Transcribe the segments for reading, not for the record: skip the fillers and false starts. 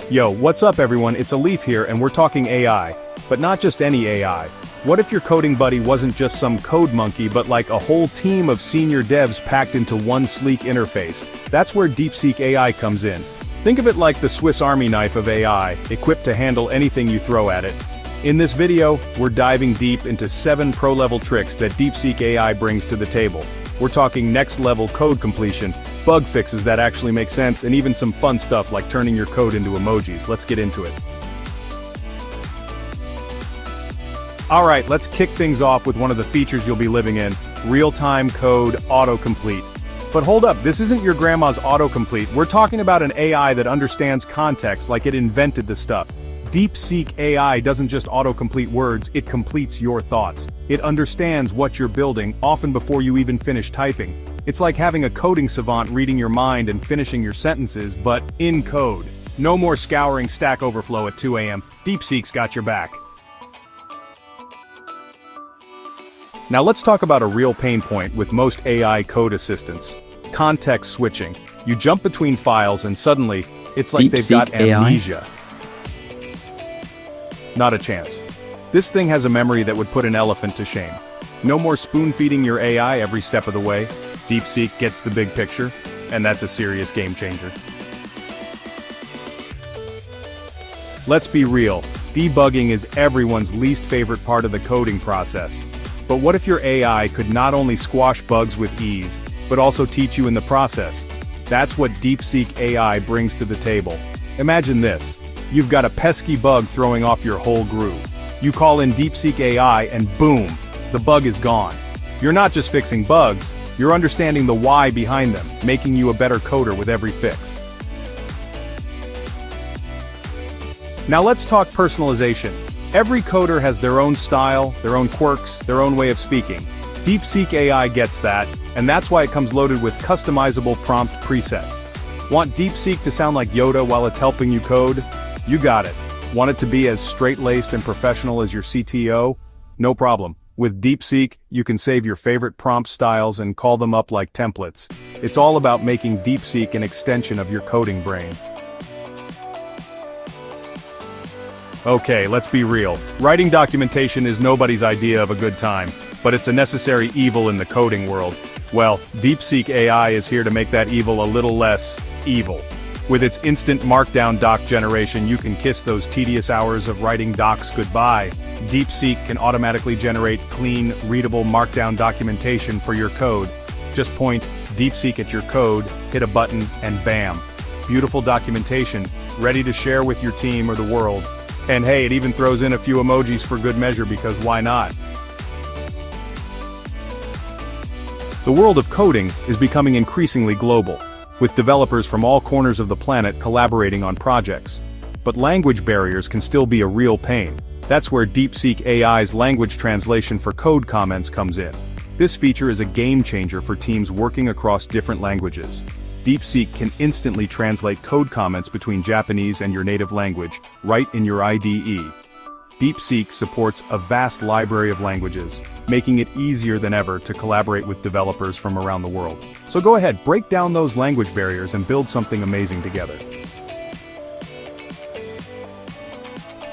Yo, what's up everyone, it's Alif here and we're talking AI. But not just any AI. What if your coding buddy wasn't just some code monkey but like a whole team of senior devs packed into one sleek interface? That's where DeepSeek AI comes in. Think of it like the Swiss Army knife of AI, equipped to handle anything you throw at it. In this video, we're diving deep into 7 pro-level tricks that DeepSeek AI brings to the table. We're talking next-level code completion, bug fixes that actually make sense, and even some fun stuff like turning your code into emojis. Let's get into it. Alright, let's kick things off with one of the features you'll be living in, real-time code autocomplete. But hold up, this isn't your grandma's autocomplete. We're talking about an AI that understands context like it invented the stuff. DeepSeek AI doesn't just autocomplete words, it completes your thoughts. It understands what you're building, often before you even finish typing. It's like having a coding savant reading your mind and finishing your sentences, but in code. No more scouring Stack Overflow at 2 a.m. DeepSeek's got your back. Now let's talk about a real pain point with most AI code assistants. Context switching. You jump between files and suddenly, it's like they've got amnesia. Not a chance. This thing has a memory that would put an elephant to shame. No more spoon-feeding your AI every step of the way. DeepSeek gets the big picture, and that's a serious game changer. Let's be real, debugging is everyone's least favorite part of the coding process. But what if your AI could not only squash bugs with ease, but also teach you in the process? That's what DeepSeek AI brings to the table. Imagine this. You've got a pesky bug throwing off your whole groove. You call in DeepSeek AI and boom, the bug is gone. You're not just fixing bugs, you're understanding the why behind them, making you a better coder with every fix. Now let's talk personalization. Every coder has their own style, their own quirks, their own way of speaking. DeepSeek AI gets that, and that's why it comes loaded with customizable prompt presets. Want DeepSeek to sound like Yoda while it's helping you code? You got it. Want it to be as straight-laced and professional as your CTO? No problem. With DeepSeek, you can save your favorite prompt styles and call them up like templates. It's all about making DeepSeek an extension of your coding brain. Okay, let's be real. Writing documentation is nobody's idea of a good time, but it's a necessary evil in the coding world. Well, DeepSeek AI is here to make that evil a little less evil. With its instant Markdown doc generation, you can kiss those tedious hours of writing docs goodbye. DeepSeek can automatically generate clean, readable Markdown documentation for your code. Just point DeepSeek at your code, hit a button, and bam. Beautiful documentation, ready to share with your team or the world. And hey, it even throws in a few emojis for good measure because why not? The world of coding is becoming increasingly global, with developers from all corners of the planet collaborating on projects. But language barriers can still be a real pain. That's where DeepSeek AI's language translation for code comments comes in. This feature is a game changer for teams working across different languages. DeepSeek can instantly translate code comments between Japanese and your native language, right in your IDE. DeepSeek supports a vast library of languages, making it easier than ever to collaborate with developers from around the world. So go ahead, break down those language barriers and build something amazing together.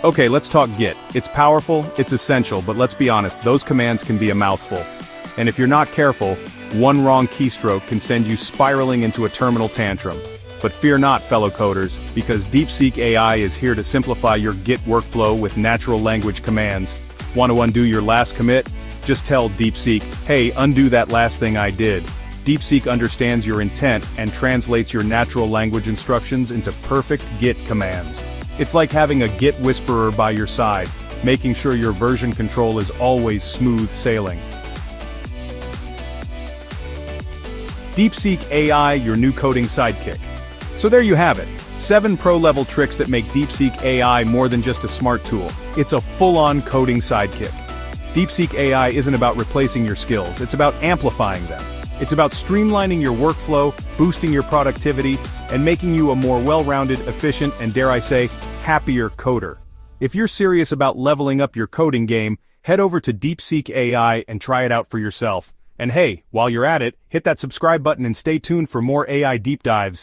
Okay, let's talk Git. It's powerful, it's essential, but let's be honest, those commands can be a mouthful. And if you're not careful, one wrong keystroke can send you spiraling into a terminal tantrum. But fear not, fellow coders, because DeepSeek AI is here to simplify your Git workflow with natural language commands. Want to undo your last commit? Just tell DeepSeek, hey, undo that last thing I did. DeepSeek understands your intent and translates your natural language instructions into perfect Git commands. It's like having a Git whisperer by your side, making sure your version control is always smooth sailing. DeepSeek AI, your new coding sidekick. So there you have it, 7 pro-level tricks that make DeepSeek AI more than just a smart tool. It's a full-on coding sidekick. DeepSeek AI isn't about replacing your skills, it's about amplifying them. It's about streamlining your workflow, boosting your productivity, and making you a more well-rounded, efficient, and dare I say, happier coder. If you're serious about leveling up your coding game, head over to DeepSeek AI and try it out for yourself. And hey, while you're at it, hit that subscribe button and stay tuned for more AI deep dives.